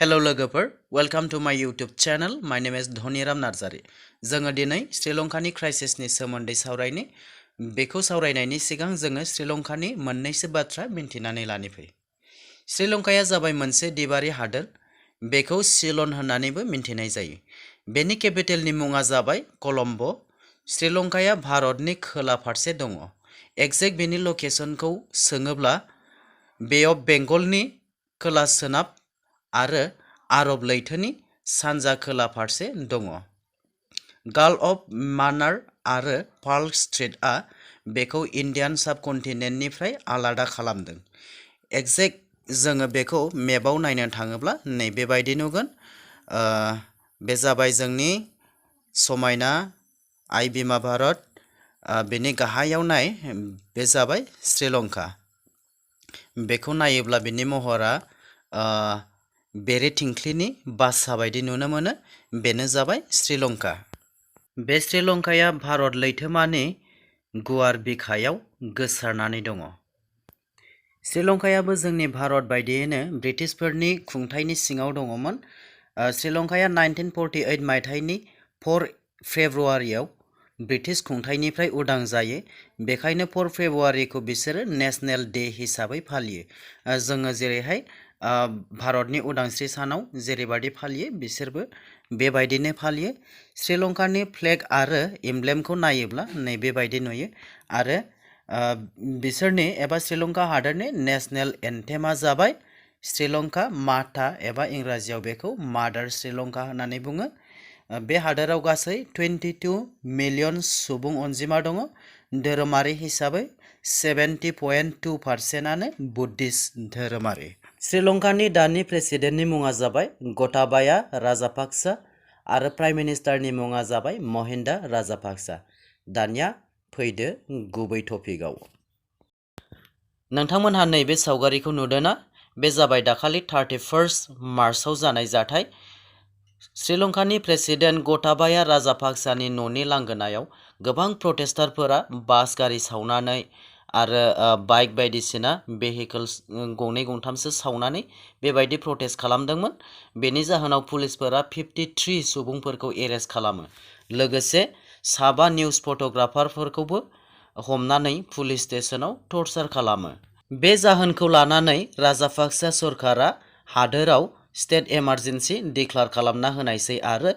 Hello लोगोफोर, welcome to my YouTube channel. My name is Dhoni Narzary. जोङो दिनै श्रीलंकानि क्राइसिसनि सोमोन्दै सावरायनि। बेखौ सावरायनायनि सिगां जोङो श्रीलंकानि मोननैसो बाथ्रा मिन्थिनानै लानि फै। श्रीलंकाया जाबाय मोनसे दिबारि हादोर। बेखौ सिलन होननानैबो मिन्थिनाय जायो। बेनि केपिटेलनि मुङा जाबाय कलम्बो। श्रीलंकाया भारतनि खोला फारसे दङ। एक्जेक्ट बेनि लकेशनखौ सोङोब्ला बे अफ बेंगलनि खोला सोनाब आरो आरब लैथोनि सानजा खोला फारसे दङ। गाल्फ अफ मान्नार आरो पार्ल स्ट्रेटआ बेखौ इन्डियान साबकन्टिनेन्टनिफ्राय आलादा खालामदों। एक्जेक्ट जोङो बेखौ मेपआव नायनो थाङोब्ला नैबेबायदि नुगोन। बे जाबाय जोंनि समायना आइ बिमा भारत। बेनि गाहायाव नाय, बे जाबाय श्रीलंका। बेखौ नायोब्ला बिनि महरा बेरे थिंख्लिनि बासा बायदि नुनो मोनो। बेनो जाबाय श्रीलंका। बे श्रीलंकाया भारत लैथोमानि गुवार बिखायाव गोसारनानै दङ। श्रीलंकायाबो जोंनि भारत बायदियैनो ब्रिटिशफोरनि खुंथायनि सिङाव दङमोन। श्रीलंकाया 1948 मायथाइनि 4 फेब्रुवारियाव ब्रिटिश खुंथायनिफ्राय उदां जायो। बेखायनो 4 फेब्रुवारिखौ बिसोरो नेशनेल डे हिसाबै फालियो। जोङो जेरैहाय भारतनि उदांस्रि सानाव जेरैबायदि फालियो बिसोरबो बेबायदिनो फालियो। श्रीलंकानि फ्लेग आरो एम्ब्लेमखौ नायोब्ला नैबेबायदि नुयो आरो बिसोरनि एबा श्रीलंका हादोरनि नेशनेल एन्थेमा जाबाय श्रीलंका माता एबा इंराजियाव बेखौ मादार श्रीलंका होननानै बुङो। बे हादोराव गासै 22 मिलियन सुबुं अनजिमा दङ। धोरोमारि हिसाबै 70.2%आनो बुद्धिस्ट धोरोमारि। श्रीलंकानि दानि प्रेसिडेन्टनि मुङा जाबाय गोटाबाया राजापाक्सा आरो प्राइम मिनिस्टारनि मुङा जाबाय महिन्दा राजापाक्सा। दानिया फैदो गुबै टपिकआव। नोंथांमोनहा नैबे सावगारिखौ नुदोंना? बे जाबाय दाखालि 31 मार्चआव जानाय जाथाय। श्रीलंकानि प्रेसिडेन्ट गोटाबाया राजापाक्सानि न'नि लांगोनायाव गोबां प्रटेस्टारफोरा बास गारि सावनानै आरो बाइक बायदिसिना भेहिकल्स गंनै गंथामसो सावनानै बेबायदि प्रटेस्ट खालामदोंमोन। बेनि जाहोनाव पुलिसफोरा 53 सुबुंफोरखौ एरेस्ट खालामो। लोगोसे 7 निउज फट'ग्राफारफोरखौबो हमनानै पुलिस स्टेशनाव टर्चार खालामो। बे जाहोनखौ लानानै राजापाक्सा सरकारा हादोराव स्टेट इमारजेन्सि डिक्लेयार खालामना होनायसै आरो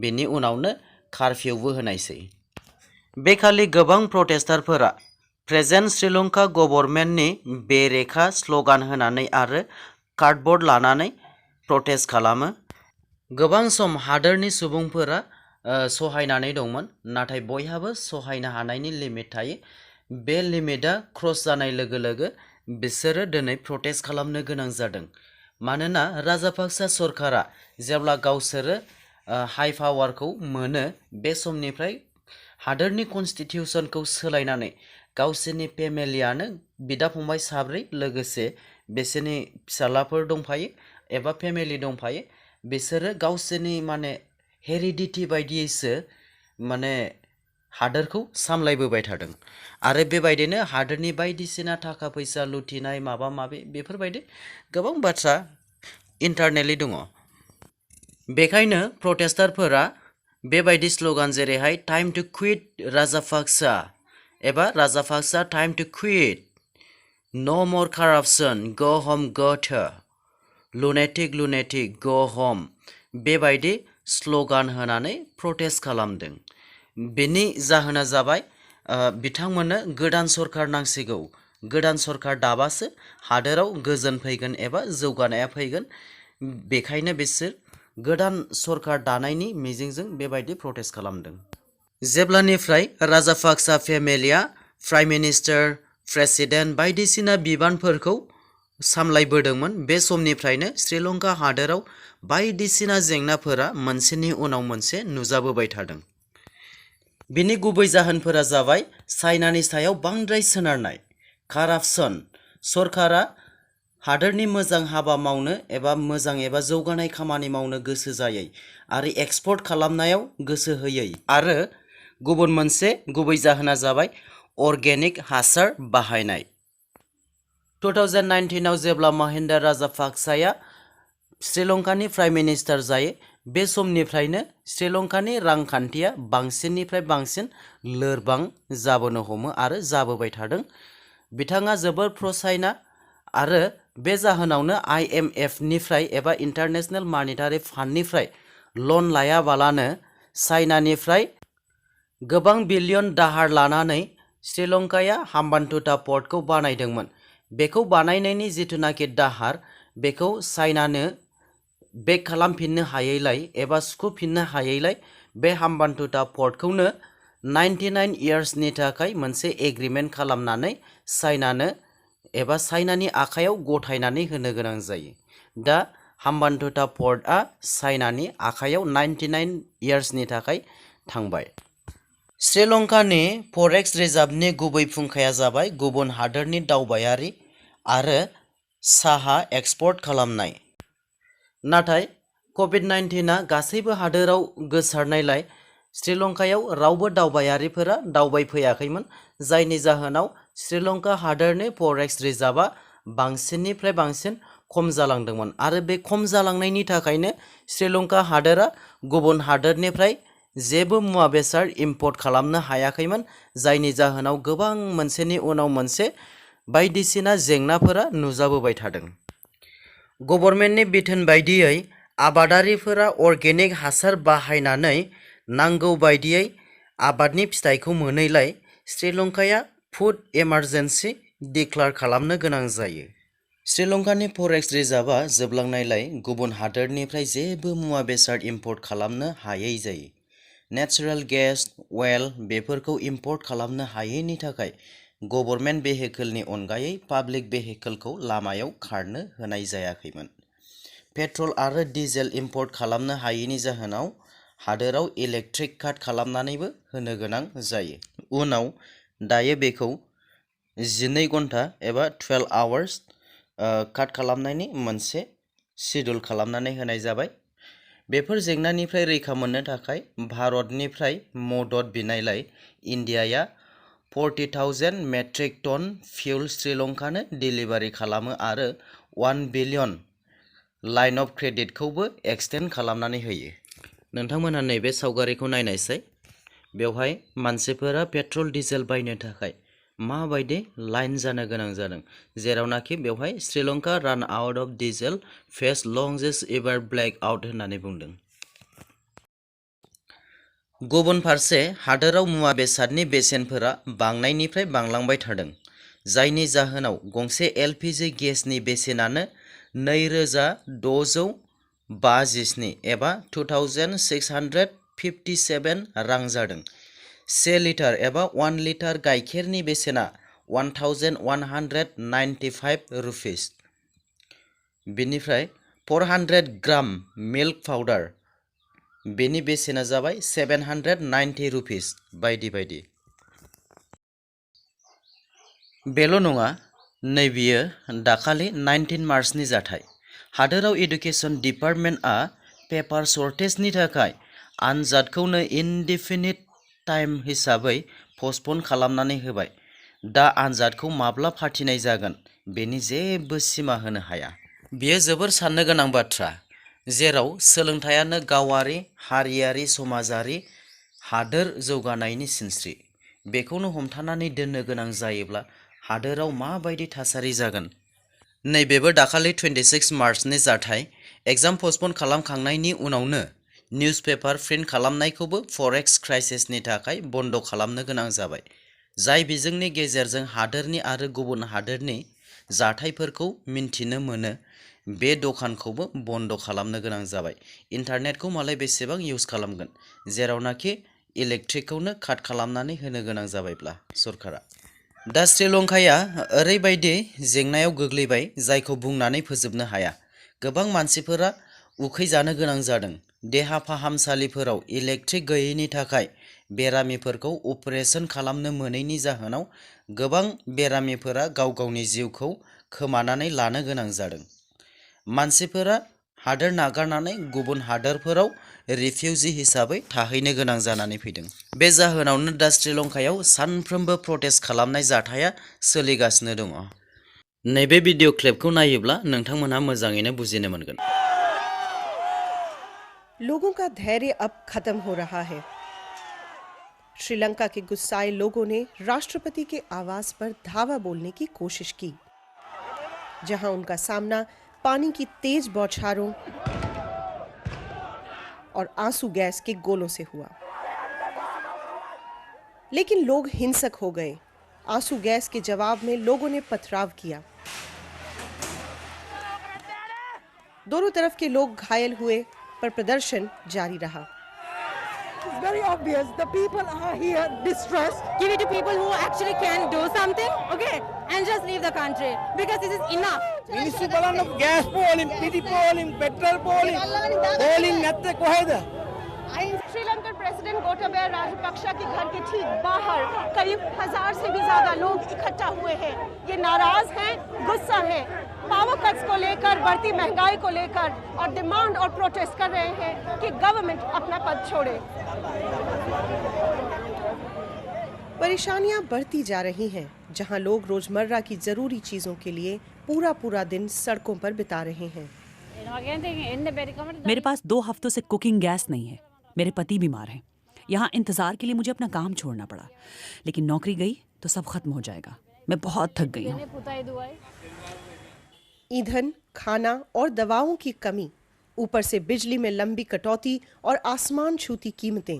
बेनि उनावनो कारफिउबो होनायसै। बेखालि गोबां प्रटेस्टारफोरा प्रेजेन्ट श्रीलंका गभर्नमेन्टनि बेरेखा स्ल'गान होनानै आरो कार्डबर्ड लानानै प्रटेस्ट खालामो। गोबां सम हादोरनि सुबुंफोरा सहायनानै दंमोन, नाथाय बयहाबो सहायनो हानायनि लिमिट थायो। बे लिमिटआ क्रस जानाय लोगो लोगो बिसोरो दिनै प्रटेस्ट खालामनो गोनां जादों। मानोना राजापाक्सा सरकारा जेब्ला गावसोरो हाइ पावारखौ मोनो, बे समनिफ्राय हादोरनि कनस्टिटिउसनखौ सोलायनानै गावसोरनि फेमिलियानो बिदा फंबाय 7 लोगोसे बिसोरनि फिसालाफोर दंफायो एबा फेमिलि दंफायो। बिसोरो गावसोरनि हेरिडिटी बायदियैसो हादोरखौ सामलायबोबाय थादों आरो बेबायदिनो हादोरनि बायदिसिना थाखा फैसा लुथिनाय माबा माबि बेफोरबायदि गोबां बाथ्रा इन्टारनेलि दङ। बेखायनो प्रटेस्टारफोरा बेबायदि स्ल'गान जेरैहाय टाइम टु क्विट राजापाक्सा एबा राजापाक्सा टाइम टु क्विट, नो मोर corruption, go home go to, lunatic lunatic go home, बेबायदि स्ल'गान होनानै प्रटेस्ट खालामदों। बेनि जाहोना जाबाय बिथांमोननो गोदान सरकार नांसिगौ। गोदान सरकार दाबासो हादोराव गोजोन फैगोन एबा जौगानाया फैगोन। बेखायनो बिसोर गोदान सरकार दानायनि मिजिंजों बेबायदि प्रटेस्ट खालामदों। जेब्लानिफ्राय राजापाक्सा फेमिलिया प्राइम मिनिस्टार, प्रेसिडेन्ट बायदिसिना बिबानफोरखौ सामलायबोदोंमोन, बे समनिफ्रायनो श्रीलंका हादोराव बायदिसिना जेंनाफोरा मोनसेनि उनाव मोनसे नुजाबोबाय थादों। बिनि गुबै जाहोनफोरा जाबाय चाइनानि सायाव बांद्राय सोनारनाय, कारापसन, सरकारा हादोरनि मोजां हाबा मावनो एबा मोजां एबा जौगानाय खामानि मावनो गोसो जायै आरो एक्सपर्ट खालामनायाव गोसो होयै आरो गुबुन मोनसे गुबै जाहोना जाबाय अर्गेनिक हासार बाहायनाय। 2019 आव जेब्ला महिन्दा राजापाक्साया श्रीलंकानि प्राइम मिनिस्टार जायो। बे समनिफ्रायनो श्रीलंकानि रांखान्थिया बांसिननिफ्राय बांसिन लोरबां जाबोनो हमो आरो जाबोबाय थादों। बिथाङा जोबोर प्रसायना आरो बे जाहोनावनो IMF निफ्राय एबा इन्टारनेशनेल मनिटारि फान्डनिफ्राय लन लायाबालानो चाइनानिफ्राय गोबां बिलियन दाहार लानानै श्रीलंकाया हाम्बान्टुटा पर्टखौ बानायदोंमोन। बेखौ बानायनायनि जिथुनाखि दाहार बेखौ चाइनानो बेक खालामफिननो हायैलाय एबा सुख'फिननो हायैलाय बे हाम्बान्टुटा पर्टखौनो 99 इयार्सनि थाखाय मोनसे एग्रिमेन्ट खालामनानै चाइनानो एबा चाइनानि आखायाव गथायनानै होनो गोनां जायो। दा हाम्बान्टुटा पर्टआ चाइनानि आखायाव 99 इयार्सनि थाखाय थांबाय। श्रीलंकानि फरेक्स रिजार्भनि गुबै फुंखाया जाबाय गुबुन हादोरनि दावबायारि आरो साहा एक्सपर्ट खालामनाय। नाथाय COVID-19आ गासैबो हादोराव गोसारनायलाय श्रीलंकायाव रावबो दावबायारिफोरा दावबायफैयाखैमोन, जायनि जाहोनाव श्रीलंका हादोरनि फरेक्स रिजार्भआ बांसिननिफ्राय बांसिन खम जालांदोंमोन आरो बे खम जालांनायनि थाखायनो श्रीलंका हादोरा गुबुन हादोरनिफ्राय जेबो मुवा बेसाद इम्पर्ट खालामनो हायाखैमोन, जायनि जाहोनाव गोबां मोनसेनि उनाव मोनसे बायदिसिना जेंनाफोरा नुजाबोबाय थादों। गभर्नमेन्टनि बिथोन बायदियै आबादारिफोरा अर्गेनिक हासार बाहायनानै नांगौ बायदियै आबादनि फिथाइखौ मोनैलाय श्रीलंकाया फुड इमार्जेन्सि डिक्लेयार खालामनो गोनां जायो। श्रीलंकानि फरेक्स रिजार्भआ जोबलांनायलाय गुबुन हादोरनिफ्राय जेबो मुवा बेसाद इम्पर्ट खालामनो हायै जायो। नेचारेल गेस, अइल बेफोरखौ इम्पर्ट खालामनो हायैनि थाखाय गभर्नमेन्ट भेहिकलनि अनगायै पाब्लिक भेहिकलखौ लामायाव खारनो होनाय जायाखैमोन। पेट्रल आरो डिजेल इम्पर्ट खालामनो हायैनि जाहोनाव हादोराव इलेक्ट्रिक काट खालामनानैबो होनो गोनां जायो। उनाव दायो बेखौ 12 घन्टा एबा 12 आवार्स काट खालामनायनि मोनसे शिड्युल खालामनानै होनाय जाबाय। बेफोर जेंनानिफ्राय रैखा मोननो थाखाय भारतनिफ्राय मदद बिनायलाय इन्डियाया 40,000 मेट्रिक टन फ्युल श्रीलंकानो डिलिभारि खालामो आरो 1 बिलियन लाइन अफ क्रेडिटखौबो एक्सटेन्ड खालामनानै होयो। नोंथांमोनहा नैबे सावगारिखौ नायनायसै। बेवहाय मानसिफोरा पेट्रल डिजेल बायनो थाखाय माबायदि लाइन जानो गोनां जादों, जेरावनाखि बेवहाय Sri Lanka ran out of diesel faces longest ever blackout होननानै बुंदों। गुबुन फारसे हादोराव मुवा बेसादनि बेसेनफोरा बांनायनिफ्राय बांलांबाय थादों, जायनि जाहोनाव गंसे LPG गेसनि बेसेनानो 2657 एबा 2657 रां जादों। 1 लिटार एबा 1 लिटार गाइखेरनि बेसेना 1195 रुपिस। बेनिफ्राय 400 ग्राम मिल्क पाउडार बेनि बेसेना जाबाय 790 रुपिस बायदि बायदि। बेल' नङा, नैबेयो दाखालि 19 मार्चनि जाथाय। हादोराव एडुकेशन डिपार्टमेन्टआ पेपार सर्टेजनि थाखाय आनजादखौनो इनडिफिनिट टाइम हिसाबै पस्टपन खालामनानै होबाय। दा आनजादखौ माब्ला फाथिनाय जागोन बेनि जेबो सिमा होनो हाया। बेयो जोबोर साननो गोनां बाथ्रा, जेराव सोलोंथायानो गावारि, हारियारि, समाजारि हादोर जौगानायनि सिनस्रि। बेखौनो हमथानानै दोननो गोनां जायोब्ला हादोराव माबायदि थासारि जागोन? नैबेबो दाखालि 26 मार्चनि जाथाय। एग्जाम पस्टपन खालामखांनायनि उनावनो निउज पेपार प्रिन्ट खालामनायखौबो फरेक्स क्राइसिसनि थाखाय बन्द खालामनो गोनां जाबाय, जाय बिजोंनि गेजेरजों हादोरनि आरो गुबुन हादोरनि जाथायफोरखौ मिन्थिनो मोनो। बे दखानखौबो बन्द खालामनो गोनां जाबाय। इन्टारनेटखौ मालाय बेसेबां इउज खालामगोन, जेरावनाखि इलेक्ट्रिकखौनो काट खालामनानै होनो गोनां जाबायब्ला सरकारा। दा श्रीलंकाया ओरैबायदि जेंनायाव गोग्लैबाय जायखौ बुंनानै फोजोबनो हाया। गोबां मानसिफोरा उखैजानो गोनां जादों। देहा फाहामसालिफोराव इलेक्ट्रिक गैयैनि थाखाय बेरामिफोरखौ अपारेशन खालामनो मोनैनि जाहोनाव गोबां बेरामिफोरा गाव गावनि जिउखौ खोमानानै लानो गोनां जादों। मानसिफोरा हादोर नागारनानै गुबुन हादोरफोराव रिफिउजि हिसाबै थाहैनो गोनां जानानै फैदों। बे जाहोनावनो दा श्रीलंकायाव सानफ्रोमबो प्रटेस्ट खालामनाय जाथाया सोलिगासिनो दङ। नैबे भिडिअ क्लिपखौ नायोब्ला नोंथांमोनहा मोजाङैनो बुजिनो मोनगोन। लोगों का धैर्य अब खत्म हो रहा है। श्रीलंका के गुस्साए लोगों ने राष्ट्रपति के आवास पर धावा बोलने की कोशिश की, जहां उनका सामना पानी की तेज बौछारों और आंसू गैस के गोलों से हुआ। लेकिन लोग हिंसक हो गए। आंसू गैस के जवाब में लोगों ने पथराव किया। दोनों तरफ के लोग घायल हुए, पर प्रदर्शन जारी रहा। It's very obvious. The people are here distressed. Give it to people who actually can do something, okay, and just leave the country because this is enough. මිනිස්සු බලන්න gas polling, pity polling, petrol polling, polling නැත්තේ කොහෙද? Sri Lankan president Gotabaya Rajapaksa के घर के ठीक बाहर करीब 1000 से भी ज्यादा लोग इकट्ठा हुए हैं। ये नाराज हैं, गुस्सा है, पावर कट्स को लेकर, बढ़ती महंगाई को लेकर और डिमांड और प्रोटेस्ट कर रहे हैं कि गवर्नमेंट अपना पद छोड़े। परेशानियां बढ़ती जा रही हैं, जहां लोग रोजमर्रा की जरूरी चीजों के लिए पूरा दिन सड़कों पर बिता रहे हैं। मेरे पास 2 हफ्तों से कुकिंग गैस नहीं है। मेरे पति बीमार हैं। यहाँ इंतजार के लिए मुझे अपना काम छोड़ना पड़ा, लेकिन नौकरी गई तो सब खत्म हो जाएगा। मैं बहुत थक गई हूँ। ईंधन, खाना और दवाओं की कमी, ऊपर से बिजली में लंबी कटौती और आसमान छूती कीमतें।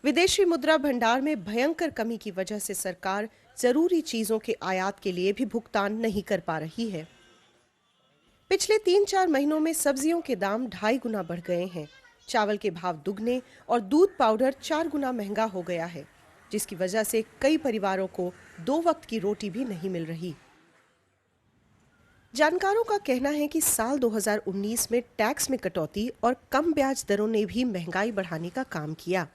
विदेशी मुद्रा भंडार में भयंकर कमी की वजह से सरकार जरूरी चीजों के आयात के लिए भी भुगतान नहीं कर पा रही है। पिछले 3-4 महीनों में सब्जियों के दाम 2.5 गुना बढ़ गए हैं। चावल के भाव दुगने और दूध पाउडर 4 गुना महंगा हो गया है, जिसकी वजह से कई परिवारों को 2 वक्त की रोटी भी नहीं मिल रही। जानकारों का कहना है कि साल 2019 में टैक्स में कटौती और कम ब्याज दरों ने भी महंगाई बढ़ाने का काम किया,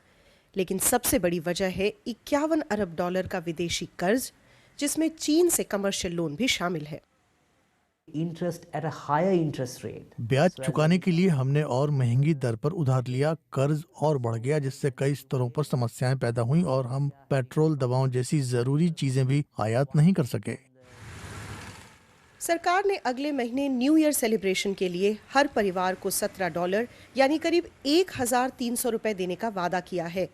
लेकिन सबसे बड़ी वजह है $51 अरब का विदेशी कर्ज, जिसमें चीन से कमर्शियल लोन भी शामिल है। interest at a higher interest rate. ब्याज चुकाने के लिए हमने और महंगी दर पर उधार लिया, कर्ज और बढ़ गया, जिससे कई स्तरों पर समस्याएं पैदा हुई और हम पेट्रोल, दवाओं जैसी जरूरी चीजें भी आयात नहीं कर सके। सरकार ने अगले महीने न्यू ईयर सेलिब्रेशन के लिए हर परिवार को $17 यानी करीब 1300 रुपए देने का वादा किया है।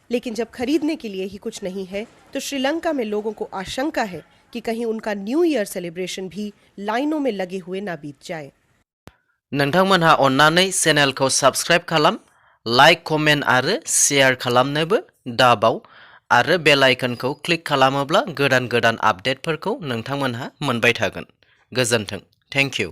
लेकिन जब खरीदने के लिए ही कुछ नहीं है, तो श्रीलंका में लोगों को आशंका है कि कहीं उनका न्यू ईयर सेलिब्रेशन भी लाइनों में लगे हुए ना बीत जाए। नोंथांमोनहा अन्नानै चेनेलखौ सब्सक्राइब खालाम, लाइक, कमेन्ट आरो शेयार खालामनोबो दाबाव आरो बेल आइकनखौ क्लिक खालामोब्ला गोदान अपडेटफोरखौ नोंथांमोनहा मोनबाय थागोन। गोजोन्थों। Thank you.